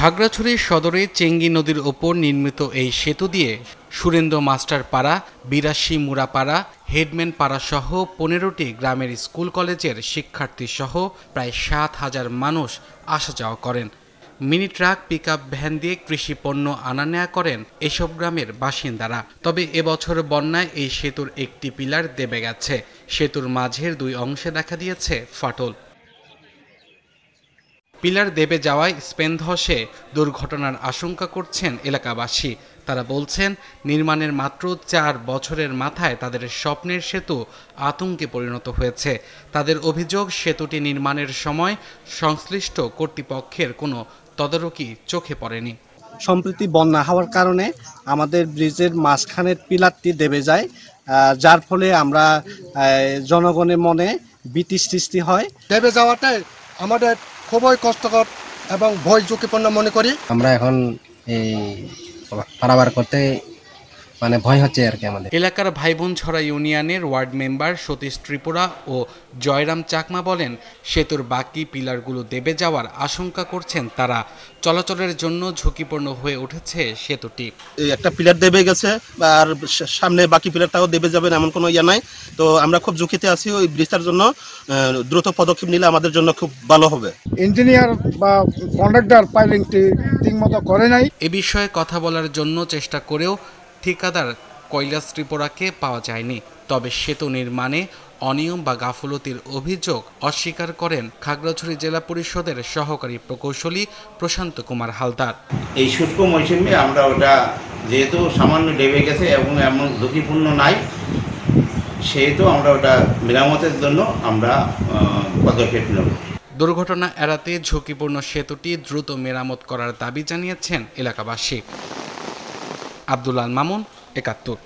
খাগড়াছড়ি সদরে চেঙ্গি নদীর ওপর নির্মিত এই সেতু দিয়ে সুরেন্দ্র মাস্টার পাড়া, বিরাশি মুড়াপাড়া, হেডম্যান পাড়া সহ ১৫টি গ্রামের স্কুল কলেজের শিক্ষার্থী সহ প্রায় ৭,০০০ মানুষ আসা যাওয়া করেন। মিনি ট্রাক, পিকআপ ভ্যান দিয়ে কৃষি পণ্য আনা নেয়া করেন এসব গ্রামের বাসিন্দারা। তবে এবছর বন্যায় এই সেতুর একটি পিলার দেবে গেছে। সেতুর মাঝের ২ অংশে দেখা দিয়েছে ফাটল। পিলার দেবে যাওয়ায় স্পেন ধসে দুর্ঘটনার আশঙ্কা করছেন এলাকাবাসী। তারা বলছেন, নির্মাণের মাত্র ৪ বছরের মাথায় তাদের স্বপ্নের সেতু আতঙ্কে পরিণত হয়েছে। তাদের অভিযোগ, সেতুটি নির্মাণের সময় সংশ্লিষ্ট কর্তৃপক্ষের কোনো তদারকি চোখে পড়েনি। সম্প্রতি বন্যা হওয়ার কারণে আমাদের ব্রিজের মাঝখানের পিলারটি দেবে যায়, যার ফলে আমরা জনগণের মনে ভীতি সৃষ্টি হয়। দেবে যাওয়াটাই আমাদের খুবই কষ্টকর এবং ভয় ঝুঁকিপূর্ণ মনে করি। আমরা এখন এই পারাবার করতে ভয় হচ্ছে আর কি। আমাদের এলাকার ভাইবোনছড়া ইউনিয়নের ওয়ার্ড মেম্বার সতীশ ত্রিপুরা ও জয়রাম চাকমা বলেন, সেতুর বাকি পিলারগুলো দেবে যাওয়ার আশঙ্কা করছেন তারা। চলাচলের জন্য ঝুঁকিপূর্ণ হয়ে উঠেছে সেতুটি। একটা পিলার দেবে গেছে, আর সামনে বাকি পিলারটাও দেবে যাবেন এমন কোনো ইয়ে নাই। তো আমরা খুব ঝুঁকিতে আছি। ওই ব্রিজটার জন্য দ্রুত পদক্ষেপ নিলে আমাদের জন্য খুব ভালো হবে। ইঞ্জিনিয়ার বা কন্ট্রাক্টর পাইলিংটি ঠিকমতো করে নাই। এ বিষয়ে কথা বলার জন্য চেষ্টা করেও ঠিকাদার কৈলাস ত্রিপুরাকে পাওয়া যায়নি। তবে সেতু নির্মাণে অনিয়ম বা গাফলতির অভিযোগ অস্বীকার করেন খাগড়াছড়ি জেলা পরিষদের সহকারী প্রকৌশলী প্রশান্ত কুমার হালদার। এই শুষ্ক মৌসুমে আমরা ওটা যেহেতু সামান্য ডেবে গেছে এবং এমন ঝুঁকিপূর্ণ নাই, সেহেতু আমরা ওটা মেরামতের জন্য আমরা পদক্ষেপ নেব। দুর্ঘটনা এড়াতে ঝুঁকিপূর্ণ সেতুটি দ্রুত মেরামত করার দাবি জানিয়েছেন এলাকাবাসী। আব্দুল আল মামুন, ৭১।